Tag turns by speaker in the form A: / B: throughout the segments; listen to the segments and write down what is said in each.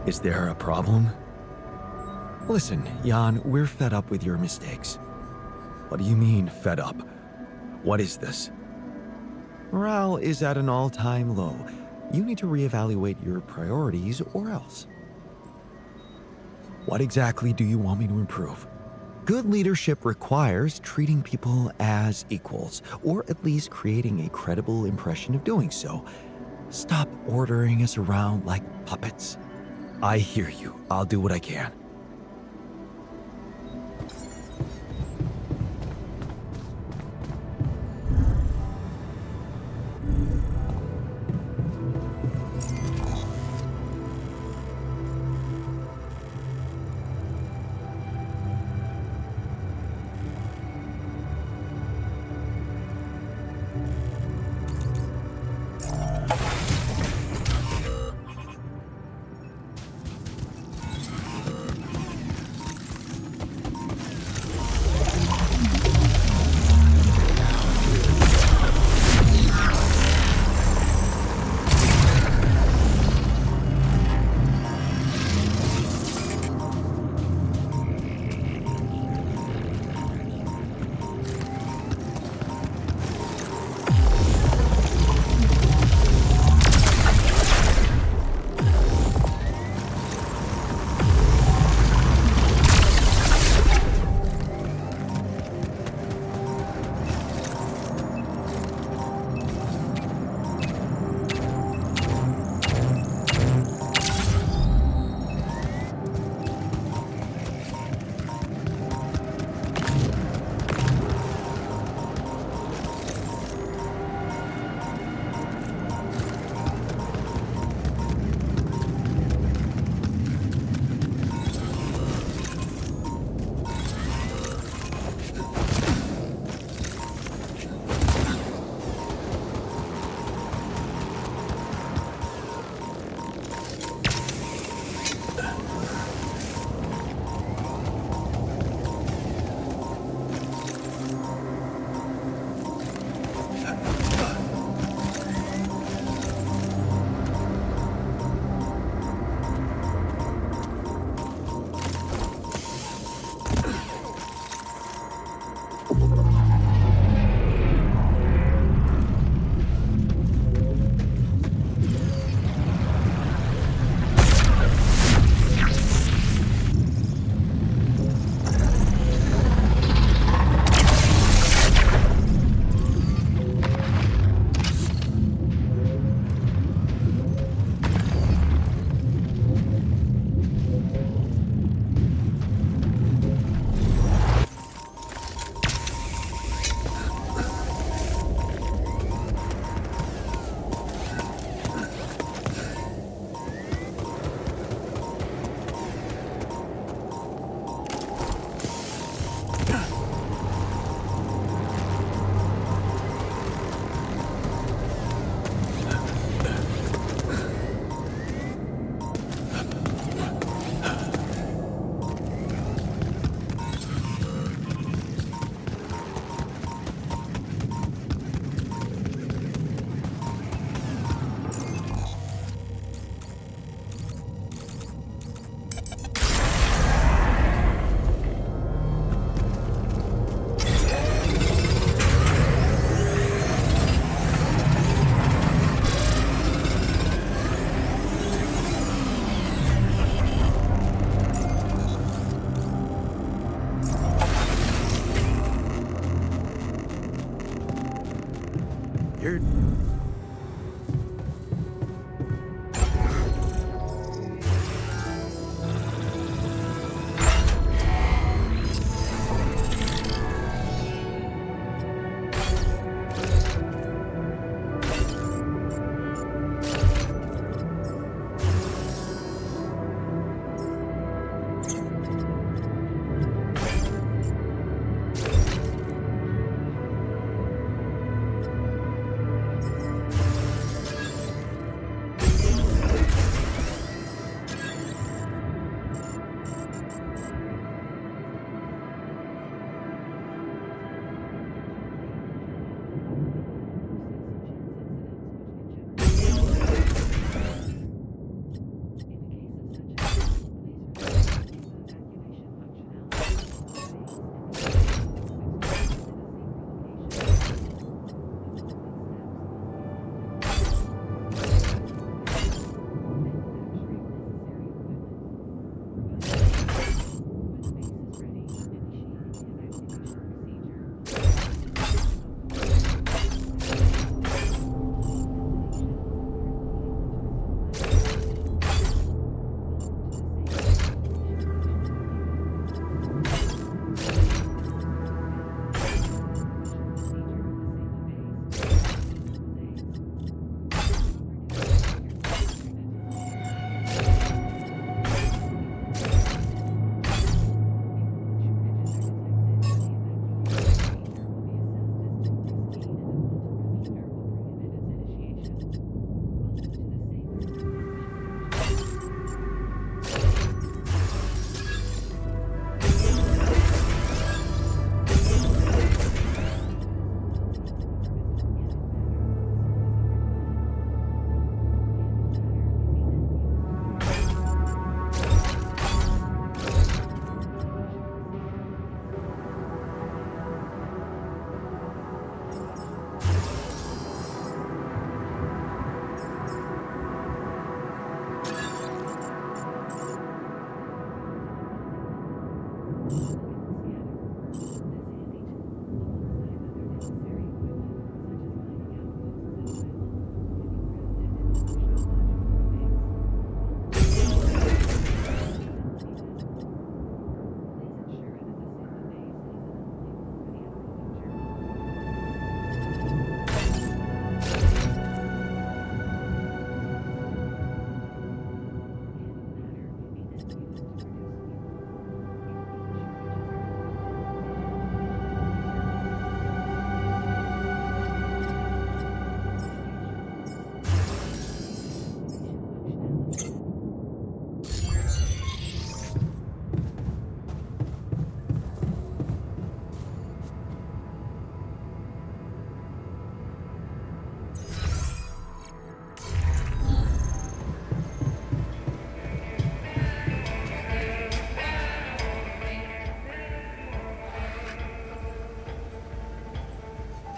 A: Is there a problem? Listen, Jan, we're fed up with your mistakes. What do you mean, fed up? What is this? Morale is at an all-time low. You need to reevaluate your priorities or else. What exactly do you want me to improve? Good leadership requires treating people as equals, or at least creating a credible impression of doing so. Stop ordering us around like puppets. I hear you. I'll do what I can.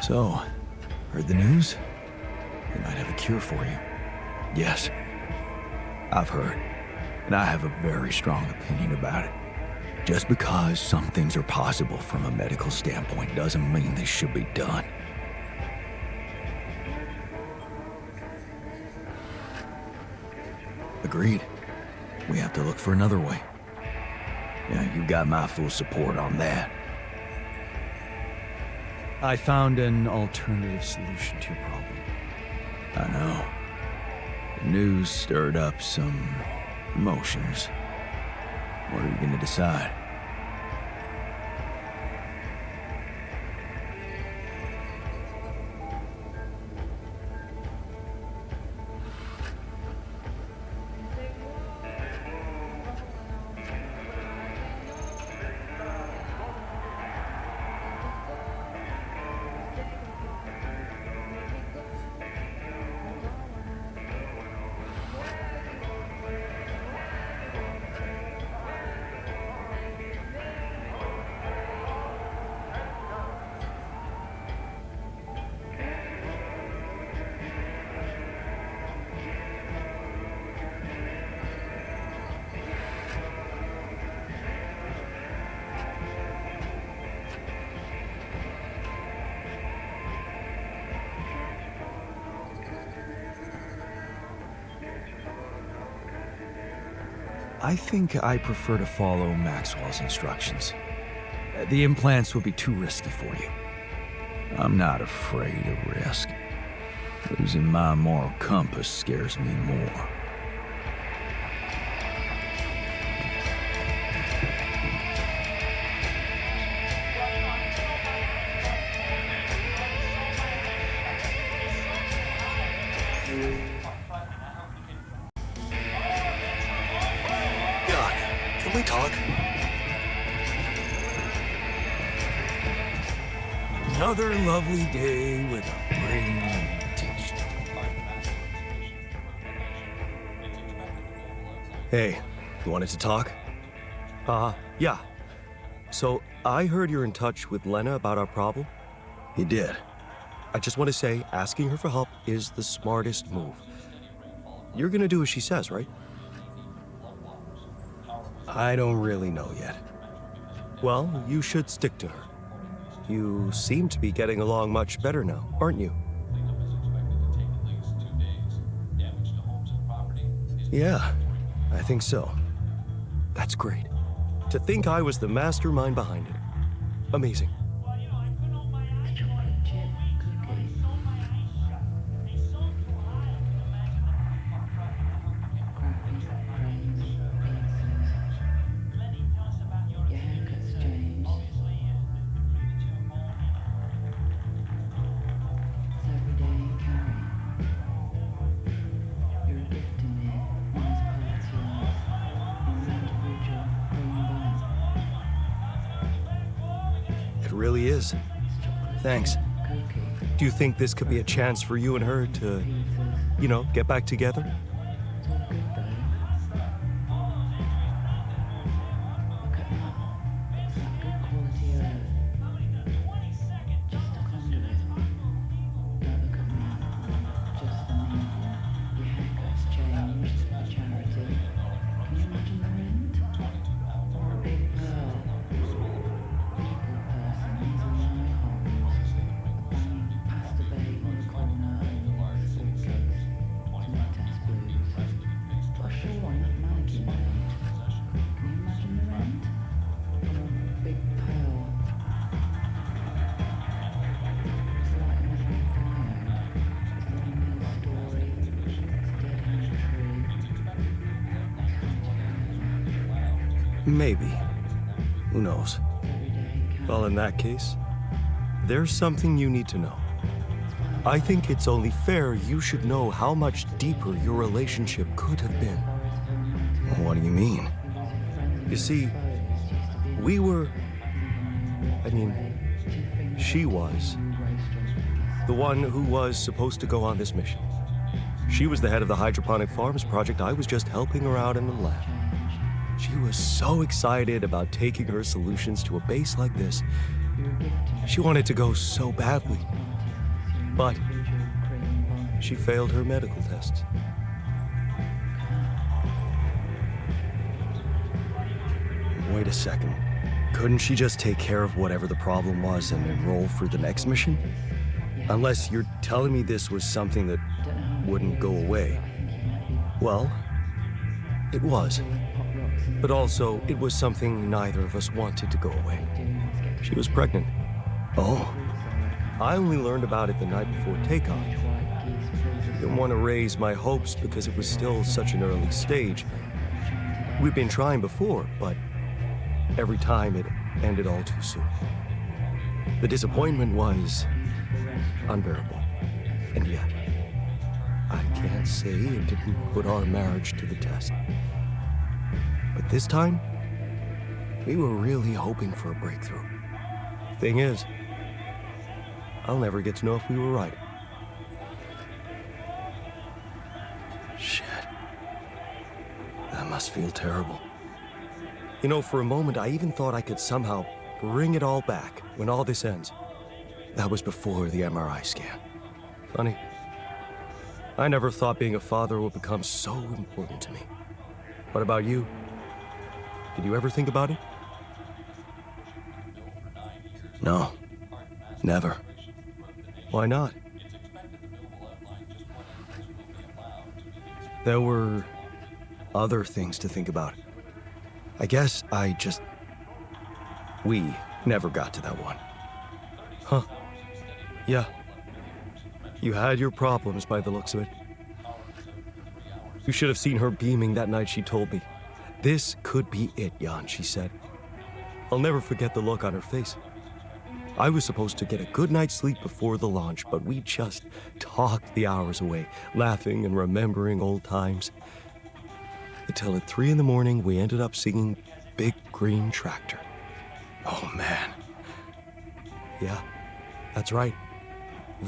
A: So, heard the news? They might have a cure for you. Yes, I've heard, and I have a very strong opinion about it. Just because some things are possible from a medical standpoint doesn't mean they should be done. Agreed. We have to look for another way. Yeah, you got my full support on that. I found an alternative solution to your problem. I know. The news stirred up some emotions. What are you gonna decide? I think I prefer to follow Maxwell's instructions. The implants would be too risky for you. I'm not afraid of risk. Losing my moral compass scares me more.
B: Can we talk?
A: Another lovely day with a brand new t-shirt.
B: Hey, you wanted to talk? Yeah. So, I heard you're in touch with Lena about our problem.
A: He did.
B: I just want to say, asking her for help is the smartest move. You're gonna do as she says, right? I don't really know yet. Well, you should stick to her. You seem to be getting along much better now, aren't you? Yeah, I think so. That's great. To think I was the mastermind behind it. Amazing. Really is. Thanks. Do you think this could be a chance for you and her to, get back together? Maybe. Who knows? Well, in that case, there's something you need to know. I think it's only fair you should know how much deeper your relationship could have been.
A: What do you mean?
B: You see, she was the one who was supposed to go on this mission. She was the head of the hydroponic farms project. I was just helping her out in the lab. She was so excited about taking her solutions to a base like this. She wanted to go so badly. But she failed her medical tests. Wait a second. Couldn't she just take care of whatever the problem was and enroll for the next mission? Unless you're telling me this was something that wouldn't go away. Well, it was. But also, it was something neither of us wanted to go away. She was pregnant. Oh. I only learned about it the night before takeoff. Didn't want to raise my hopes because it was still such an early stage. We'd been trying before, but every time it ended all too soon. The disappointment was unbearable. And yet, I can't say it didn't put our marriage to the test. But this time, we were really hoping for a breakthrough. Thing is, I'll never get to know if we were right. Shit. That must feel terrible. You know, for a moment, I even thought I could somehow bring it all back when all this ends. That was before the MRI scan. Funny. I never thought being a father would become so important to me. What about you? Did you ever think about it? No. Never. Why not? There were other things to think about. I guess we never got to that one. Huh. Yeah. You had your problems by the looks of it. You should have seen her beaming that night she told me. This could be it, Jan, she said. I'll never forget the look on her face. I was supposed to get a good night's sleep before the launch, but we just talked the hours away, laughing and remembering old times. Until at 3 in the morning, we ended up singing Big Green Tractor. Oh, man. Yeah, that's right.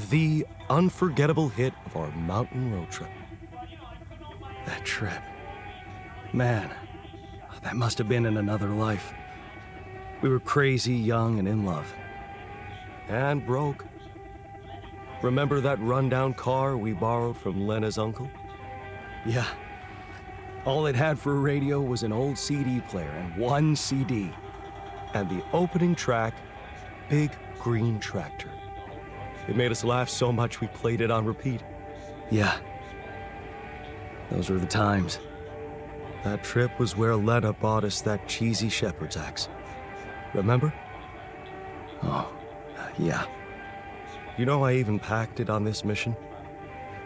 B: The unforgettable hit of our mountain road trip. That trip. Man, that must have been in another life. We were crazy, young, and in love. And broke. Remember that rundown car we borrowed from Lena's uncle? Yeah. All it had for a radio was an old CD player and one CD. And the opening track, Big Green Tractor. It made us laugh so much we played it on repeat. Yeah. Those were the times. That trip was where Lena bought us that cheesy shepherd's axe. Remember? Oh, yeah. You know, I even packed it on this mission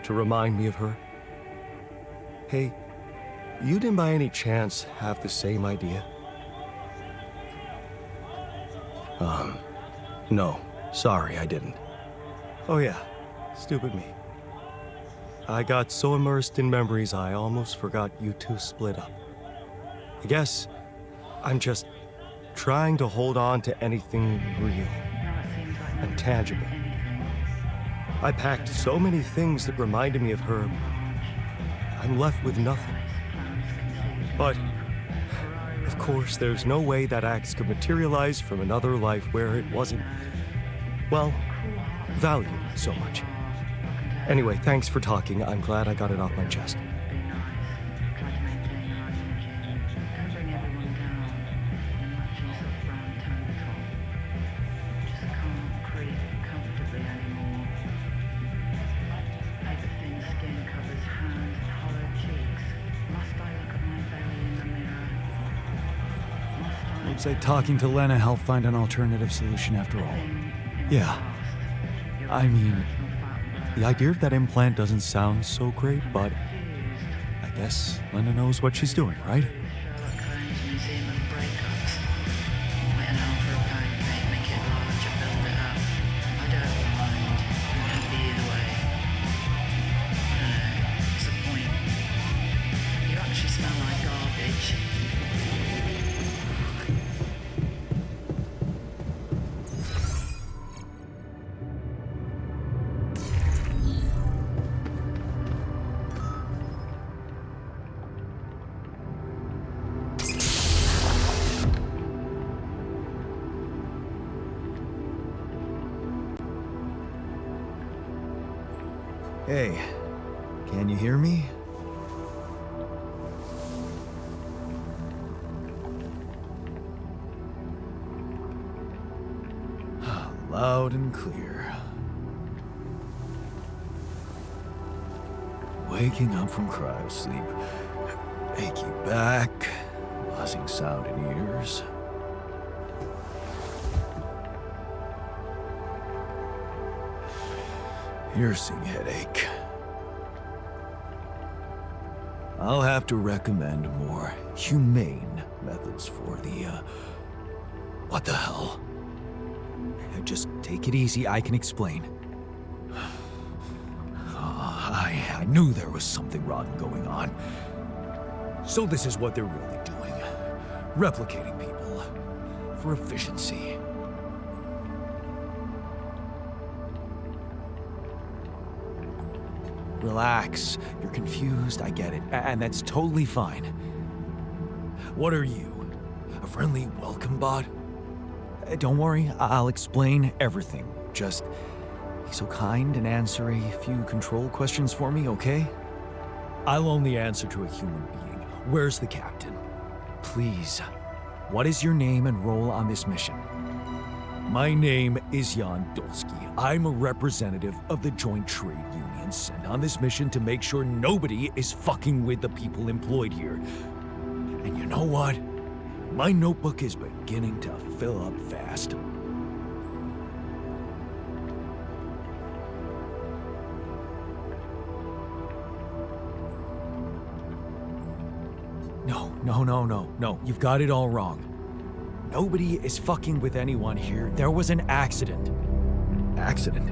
B: to remind me of her. Hey, you didn't by any chance have the same idea? No. Sorry, I didn't. Oh yeah, stupid me. I got so immersed in memories I almost forgot you two split up. I guess I'm just trying to hold on to anything real and tangible. I packed so many things that reminded me of her, I'm left with nothing. But, of course, there's no way that axe could materialize from another life where it wasn't, well, valued so much. Anyway, thanks for talking. I'm glad I got it off my chest.
C: Looks like talking to Lena helped find an alternative solution after all.
A: Yeah. I mean, the idea of that implant doesn't sound so great, but I guess Lena knows what she's doing, right? Hey, can you hear me? Loud and clear. Waking up from cryosleep, achy back, buzzing sound in ears. Piercing headache. I'll have to recommend more humane methods for the, what the hell? Just take it easy, I can explain. I knew there was something rotten going on. So this is what they're really doing. Replicating people for efficiency. Relax, you're confused, I get it, and that's totally fine. What are you? A friendly welcome bot? Don't worry, I'll explain everything. Just be so kind and answer a few control questions for me, okay? I'll only answer to a human being. Where's the captain? Please, what is your name and role on this mission? My name is Jan Dolsky. I'm a representative of the Joint Trade Union sent on this mission to make sure nobody is fucking with the people employed here. And you know what? My notebook is beginning to fill up fast. No, you've got it all wrong. Nobody is fucking with anyone here. There was an accident. Accident?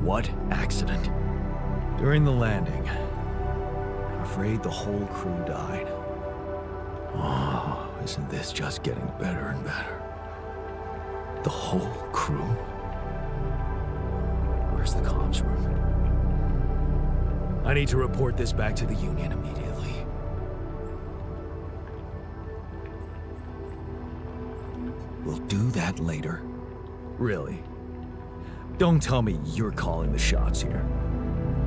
A: What accident? During the landing, I'm afraid the whole crew died. Oh, isn't this just getting better and better? The whole crew? Where's the comms room? I need to report this back to the Union immediately. We'll do that later. Really? Don't tell me you're calling the shots here.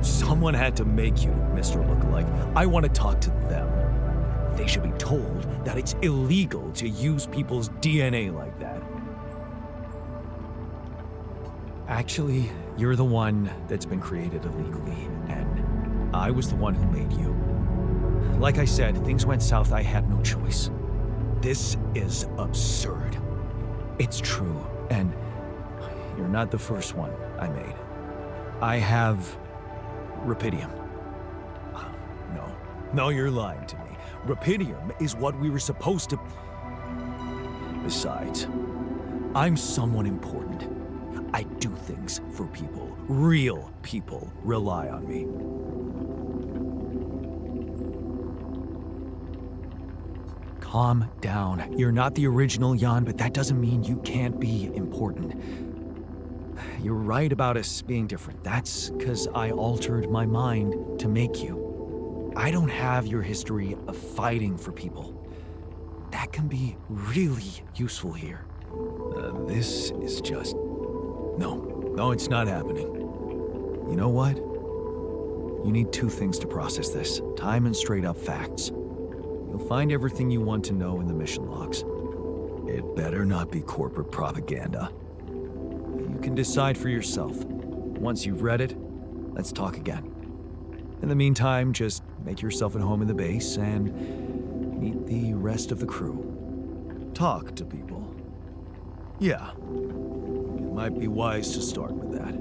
A: Someone had to make you, Mr. Lookalike. I want to talk to them. They should be told that it's illegal to use people's DNA like that. Actually, you're the one that's been created illegally, and I was the one who made you. Like I said, things went south, I had no choice. This is absurd. It's true, and you're not the first one I made. I have Rapidium. No, you're lying to me. Rapidium is what we were supposed to... Besides, I'm someone important. I do things for people. Real people rely on me. Calm down. You're not the original Jan, but that doesn't mean you can't be important. You're right about us being different. That's because I altered my mind to make you. I don't have your history of fighting for people. That can be really useful here. This is just... No, it's not happening. You know what? You need two things to process this. Time and straight-up facts. You'll find everything you want to know in the mission logs. It better not be corporate propaganda. You can decide for yourself. Once you've read it, let's talk again. In the meantime, just make yourself at home in the base and meet the rest of the crew. Talk to people. Yeah, it might be wise to start with that.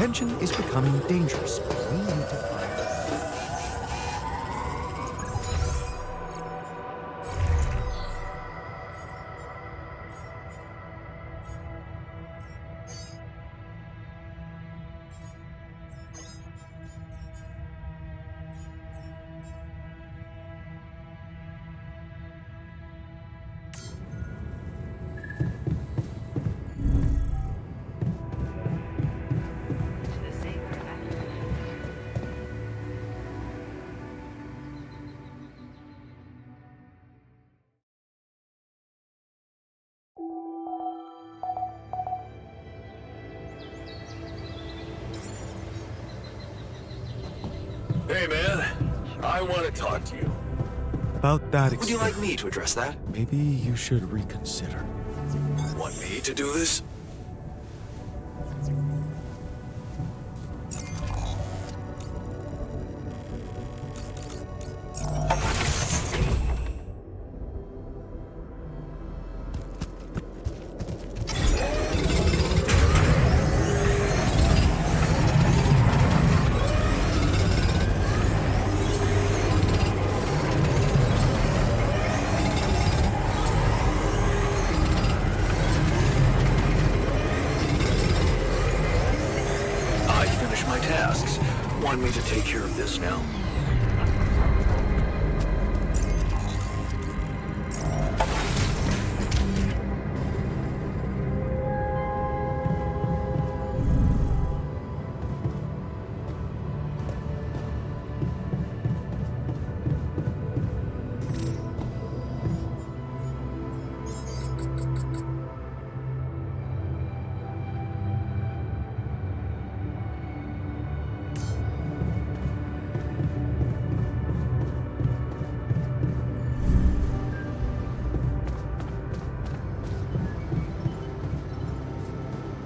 A: tension is becoming dangerous. We need to find...
D: Hey, man. I want to talk to you.
A: About that
D: Would you like me to address that?
A: Maybe you should reconsider.
D: Want me to do this? Want me to take care of this now?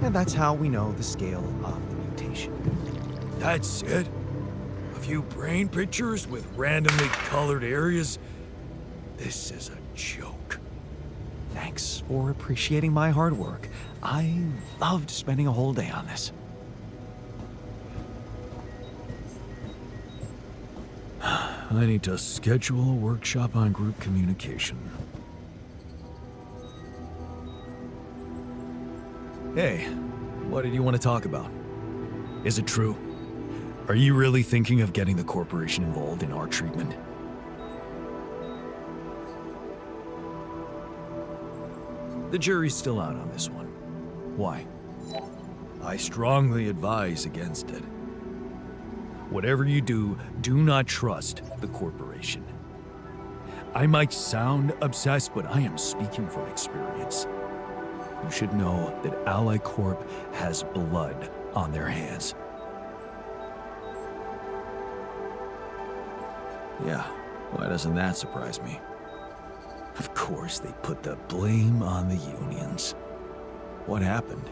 A: And that's how we know the scale of the mutation.
B: That's it? A few brain pictures with randomly colored areas? This is a joke.
A: Thanks for appreciating my hard work. I loved spending a whole day on this.
B: I need to schedule a workshop on group communication. Hey, what did you want to talk about? Is it true? Are you really thinking of getting the corporation involved in our treatment? The jury's still out on this one. Why? I strongly advise against it. Whatever you do, do not trust the corporation. I might sound obsessed, but I am speaking from experience. You should know that Ally Corp has blood on their hands. Yeah, why doesn't that surprise me? Of course, they put the blame on the unions. What happened?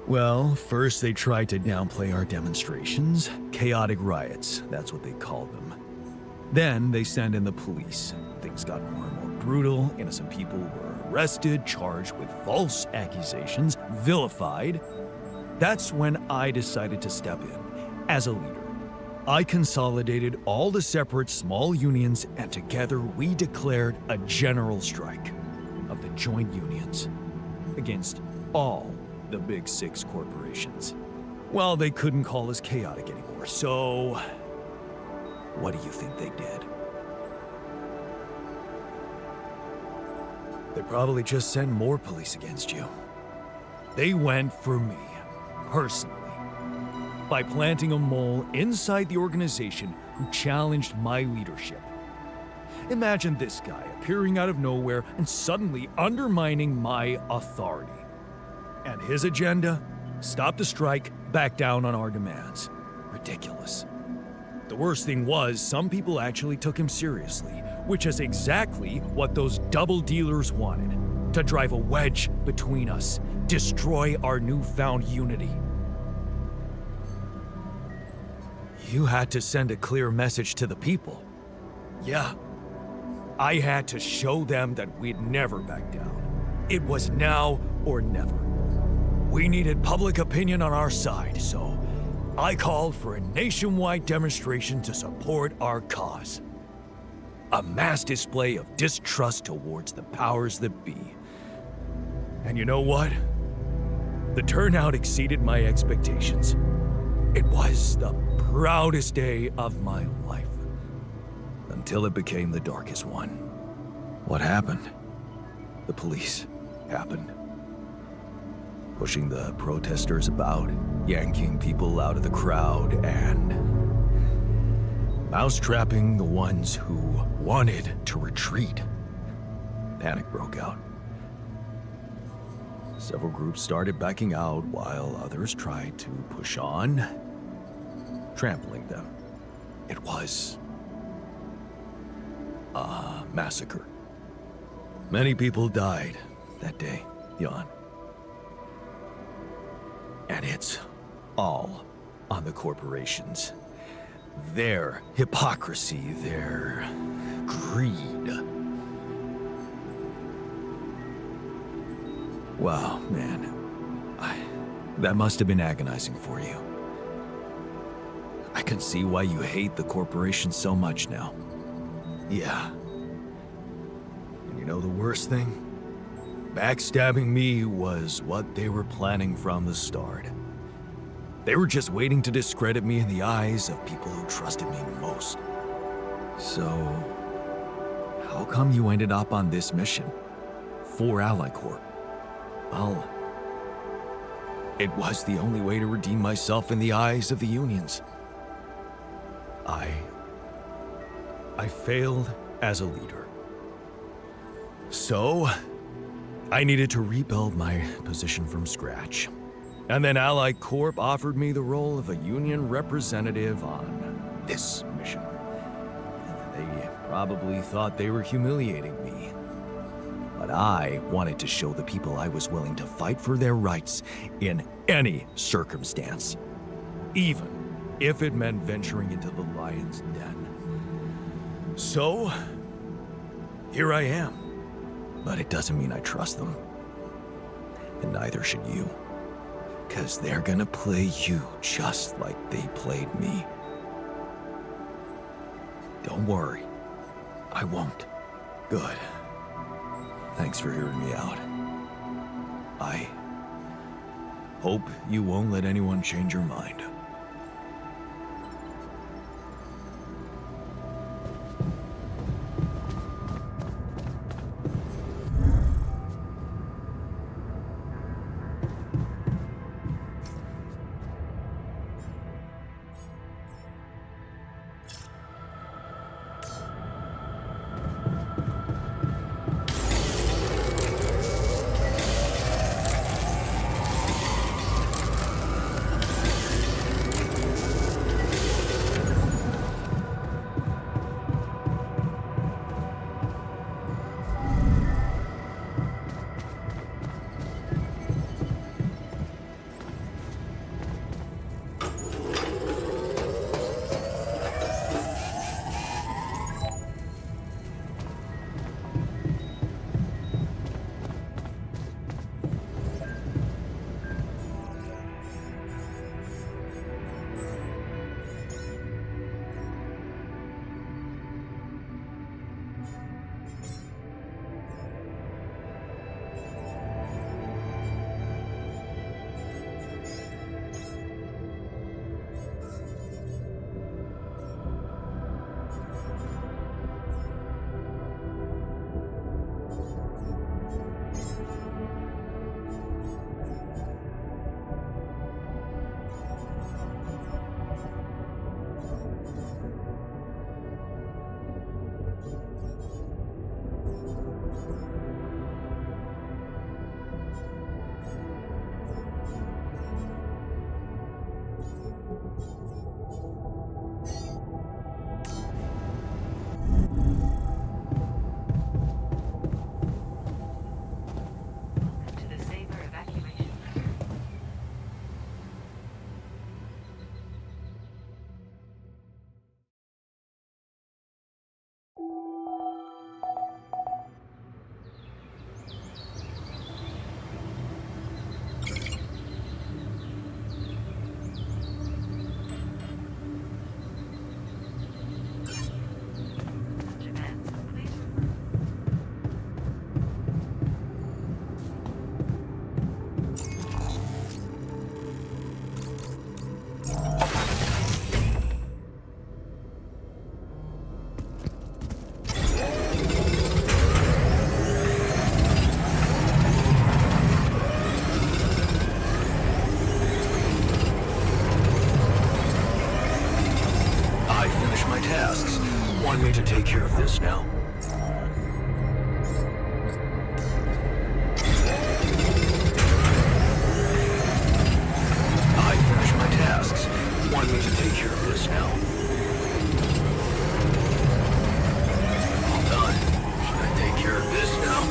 B: Well, first they tried to downplay our demonstrations. Chaotic riots, that's what they called them. Then they sent in the police. Things got more and more brutal. Innocent people were arrested, charged with false accusations, vilified. That's when I decided to step in as a leader. I consolidated all the separate small unions, and together we declared a general strike of the joint unions against all the big six corporations. Well, they couldn't call us chaotic anymore, so what do you think they did? They probably just sent more police against you. They went for me, personally, by planting a mole inside the organization who challenged my leadership. Imagine this guy appearing out of nowhere and suddenly undermining my authority. And his agenda? Stop the strike, back down on our demands. Ridiculous. The worst thing was, some people actually took him seriously, which is exactly what those double dealers wanted. To drive a wedge between us, destroy our newfound unity. You had to send a clear message to the people. Yeah. I had to show them that we'd never back down. It was now or never. We needed public opinion on our side, so
E: I called for a nationwide demonstration to support our cause. A mass display of distrust towards the powers that be. And you know what? The turnout exceeded my expectations. It was the proudest day of my life. Until it became the darkest one.
A: What happened?
E: The police happened. Pushing the protesters about, yanking people out of the crowd, and mousetrapping the ones who wanted to retreat. Panic broke out. Several groups started backing out while others tried to push on, trampling them. It was a massacre. Many people died that day, Jan. And it's all on the corporations. Their hypocrisy, their greed. Wow, man. That must have been agonizing for you. I can see why you hate the corporation so much now. Yeah. And you know the worst thing? Backstabbing me was what they were planning from the start. They were just waiting to discredit me in the eyes of people who trusted me most. So, how come you ended up on this mission? For Ally Corp? Well, it was the only way to redeem myself in the eyes of the unions. I failed as a leader. So, I needed to rebuild my position from scratch. And then Ally Corp offered me the role of a union representative on this mission. They probably thought they were humiliating me. But I wanted to show the people I was willing to fight for their rights in any circumstance. Even if it meant venturing into the lion's den. So, here I am. But it doesn't mean I trust them. And neither should you. 'Cause they're gonna play you just like they played me. Don't worry. I won't. Good. Thanks for hearing me out. I hope you won't let anyone change your mind.
D: tasks. Want me to take care of this now? I finished my tasks. Want me to take care of this now? All done. Should I take care of this now?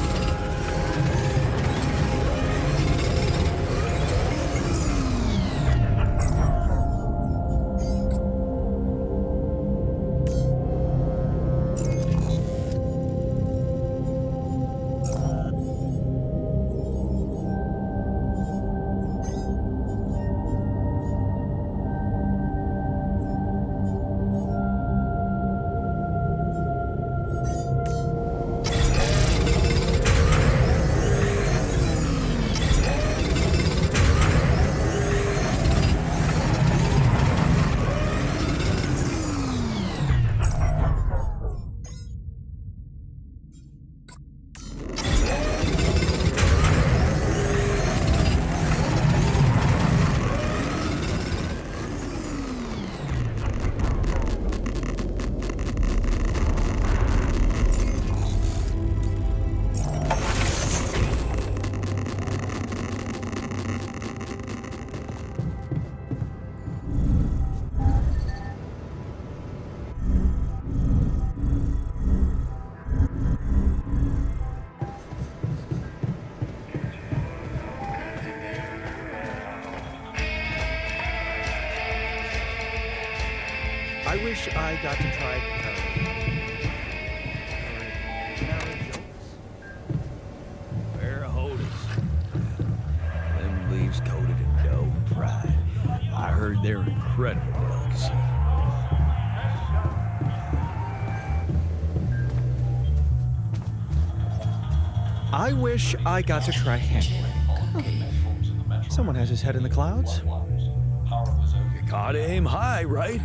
C: I wish I got to try.
E: Where Otis? Them leaves coated in dough and fried. I heard they're an incredible delicacy.
C: I wish I got to try handling. Someone has his head in the clouds.
E: You gotta aim high, right?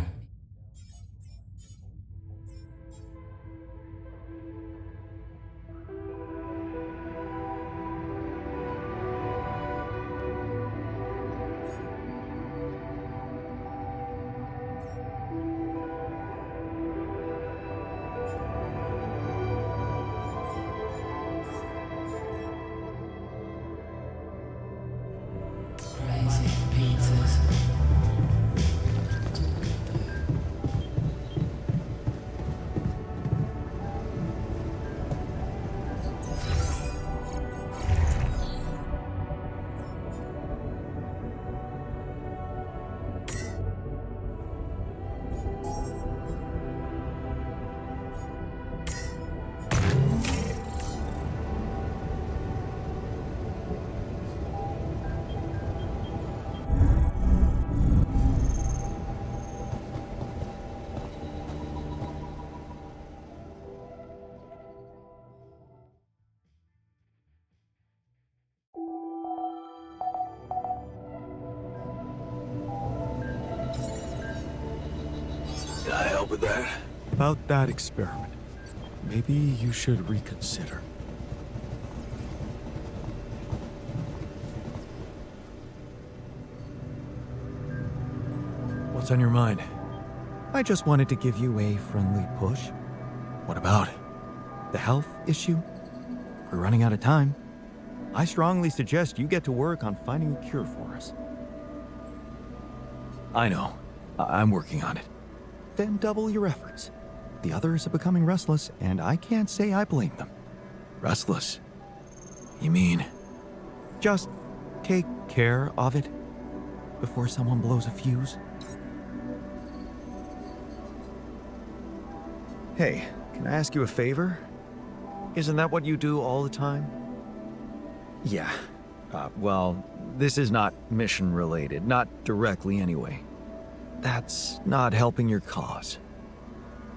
D: Can I help with that?
B: About that experiment, maybe you should reconsider.
E: What's on your mind?
A: I just wanted to give you a friendly push.
E: What about?
A: The health issue? We're running out of time. I strongly suggest you get to work on finding a cure for us.
E: I know. I'm working on it.
A: Then double your efforts. The others are becoming restless, and I can't say I blame them.
E: Restless? You mean?
A: Just take care of it before someone blows a fuse. Hey, can I ask you a favor? Isn't that what you do all the time?
E: Yeah. Well, this is not mission related, not directly anyway. That's not helping your cause.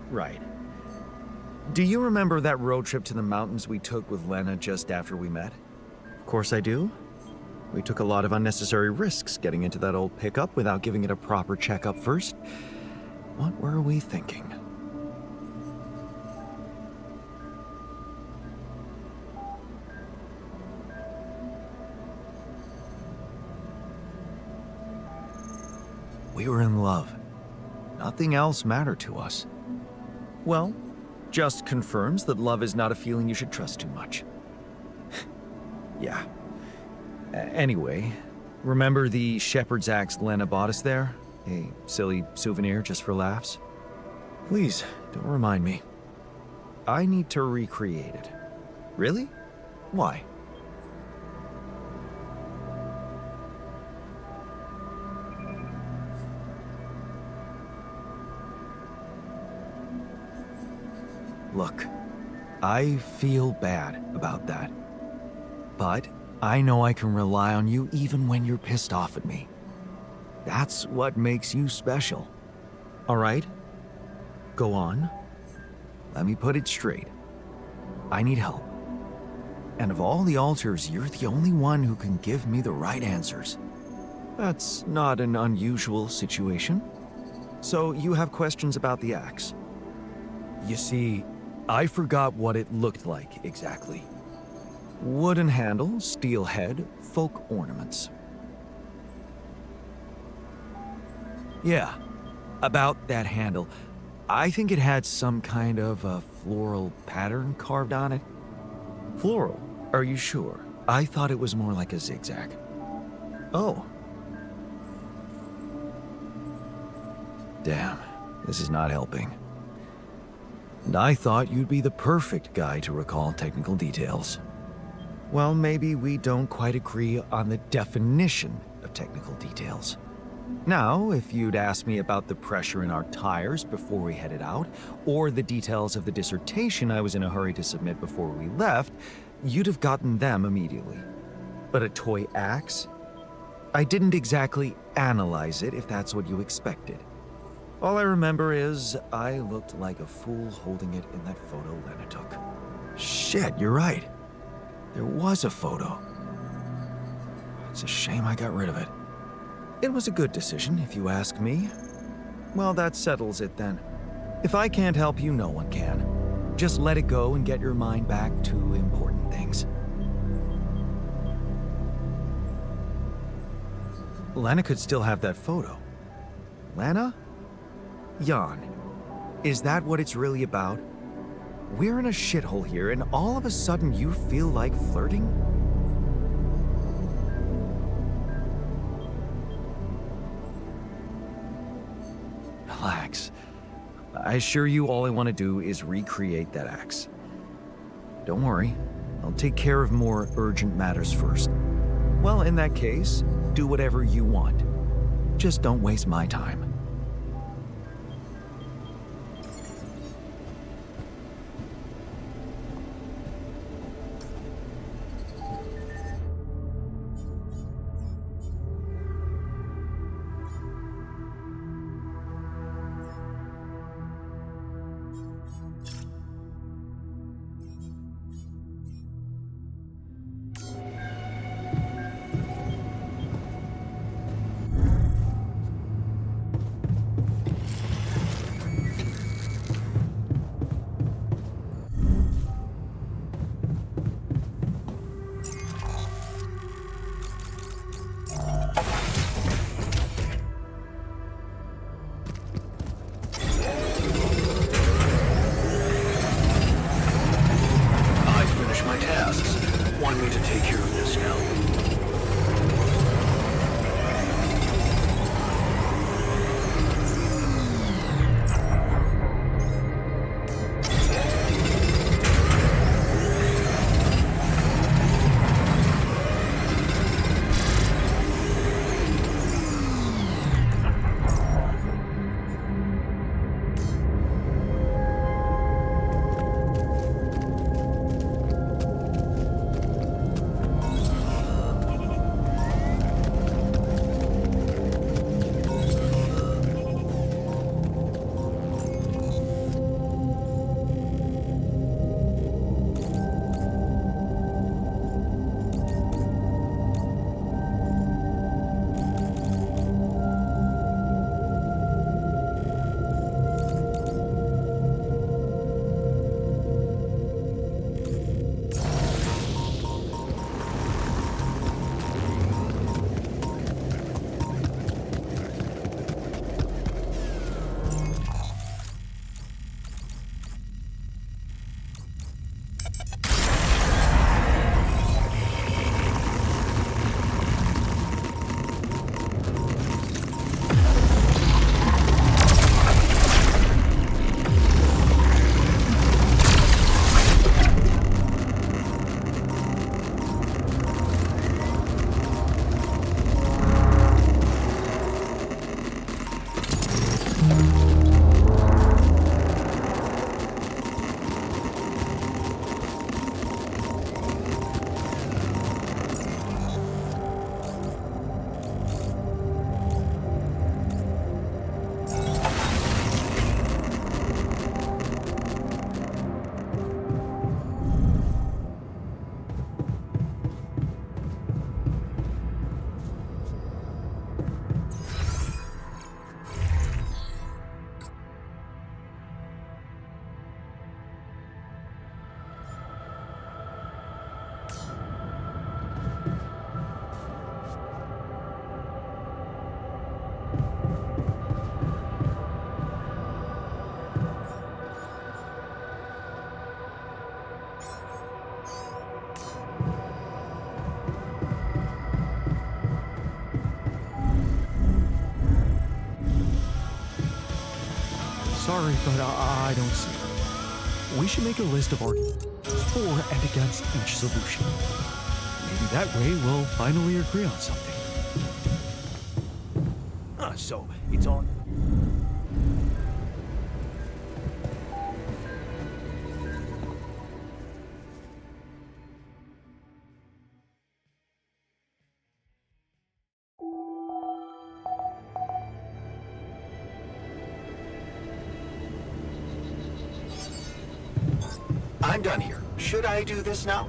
A: Right.
E: Do you remember that road trip to the mountains we took with Lena just after we met?
A: Of course I do. We took a lot of unnecessary risks getting into that old pickup without giving it a proper checkup first. What were we thinking? We were in love. Nothing else mattered to us. Well, just confirms that love is not a feeling you should trust too much. Yeah. Anyway, remember the shepherd's axe Lena bought us there? A silly souvenir just for laughs? Please, don't remind me. I need to recreate it. Really? Why? Look, I feel bad about that. But I know I can rely on you even when you're pissed off at me. That's what makes you special. All right? Go on. Let me put it straight. I need help. And of all the alters, you're the only one who can give me the right answers. That's not an unusual situation. So you have questions about the axe?
E: You see, I forgot what it looked like exactly.
A: Wooden handle, steel head, folk ornaments. Yeah, about that handle. I think it had some kind of a floral pattern carved on it. Floral? Are you sure? I thought it was more like a zigzag. Oh. Damn, this is not helping. And I thought you'd be the perfect guy to recall technical details. Well, maybe we don't quite agree on the definition of technical details. Now, if you'd asked me about the pressure in our tires before we headed out, or the details of the dissertation I was in a hurry to submit before we left, you'd have gotten them immediately. But a toy axe? I didn't exactly analyze it, if that's what you expected. All I remember is I looked like a fool holding it in that photo Lena took. Shit, you're right. There was a photo. It's a shame I got rid of it. It was a good decision, if you ask me. Well, that settles it then. If I can't help you, no one can. Just let it go and get your mind back to important things. Lena could still have that photo. Lena? Jan, is that what it's really about? We're in a shithole here, and all of a sudden you feel like flirting? Relax. I assure you all I want to do is recreate that axe. Don't worry, I'll take care of more urgent matters first. Well, in that case, do whatever you want. Just don't waste my time.
C: Sorry, but I don't see it. We should make a list of arguments for and against each solution. Maybe that way we'll finally agree on something.
B: So, it's on.
A: I'm done here. Should I do this now?